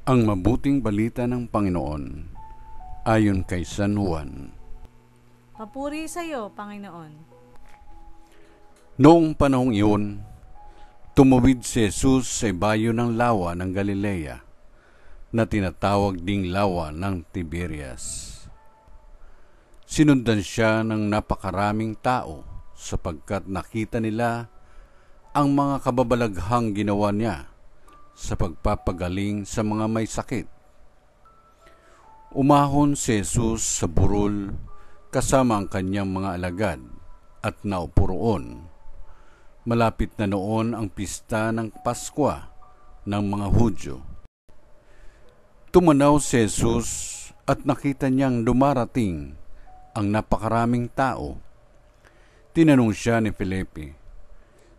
Ang mabuting balita ng Panginoon ayon kay San Juan. Papuri sa iyo, Panginoon. Noong panahong iyon, tumawid si Jesus sa ibayo ng lawa ng Galilea, na tinatawag ding lawa ng Tiberias. Sinundan siya ng napakaraming tao sapagkat nakita nila ang mga kababalaghang ginawa niya sa pagpapagaling sa mga may sakit. Umahon si Jesus sa burol kasama ang kanyang mga alagad at naupo roon. Malapit na noon ang pista ng Paskwa ng mga Hudyo. Tumanaw si Jesus at nakita niyang dumarating ang napakaraming tao. Tinanong siya ni Felipe,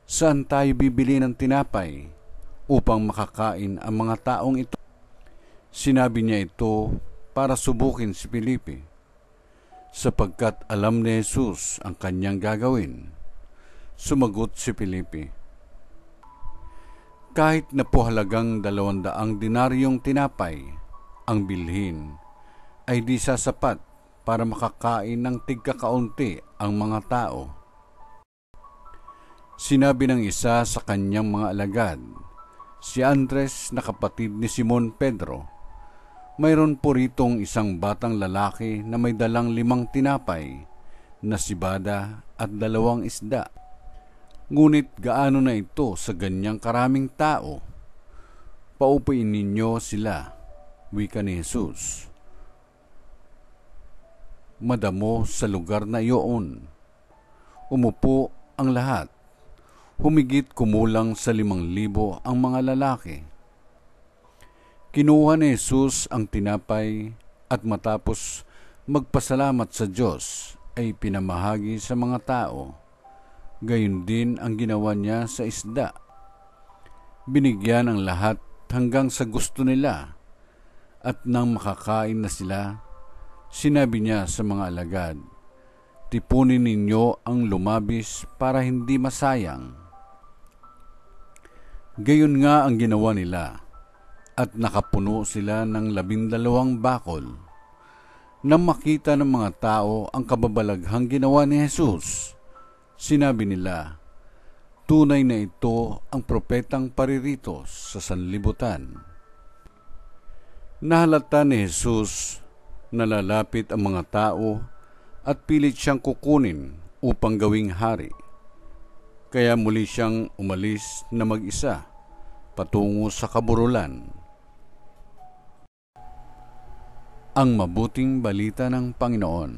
"Saan tayo bibili ng tinapay upang makakain ang mga taong ito?" Sinabi niya ito para subukin si Felipe, sapagkat alam ni Jesus ang kanyang gagawin. Sumagot si Felipe, "Kahit na po halagang 200 dinaryong tinapay ang bilhin, ay di sasapat para makakain ng tigkakaunti ang mga tao." Sinabi ng isa sa kanyang mga alagad, si Andres na kapatid ni Simon Pedro, "Mayroon po ritong isang batang lalaki na may dalang 5 tinapay na sibada at 2 isda. Ngunit gaano na ito sa ganyang karaming tao? Paupuin ninyo sila," wika ni Jesus. Madamo sa lugar na iyon. Umupo ang lahat. Humigit kumulang sa 5,000 ang mga lalaki. Kinuha ni Jesus ang tinapay at matapos magpasalamat sa Diyos ay pinamahagi sa mga tao. Gayon din ang ginawa niya sa isda. Binigyan ang lahat hanggang sa gusto nila, at nang makakain na sila, sinabi niya sa mga alagad, "Tipunin ninyo ang lumabis para hindi masayang." Gayon nga ang ginawa nila, at nakapuno sila ng 12 bakol. Nang makita ng mga tao ang kababalaghang ginawa ni Jesus, sinabi nila, "Tunay na ito ang propetang paririto sa sanlibutan." Nahalata ni Jesus na lalapit ang mga tao at pilit siyang kukunin upang gawing hari. Kaya muli siyang umalis na mag-isa patungo sa kaburulan. Ang mabuting balita ng Panginoon.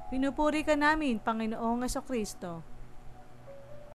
Pinupuri ka namin, Panginoong Jesucristo.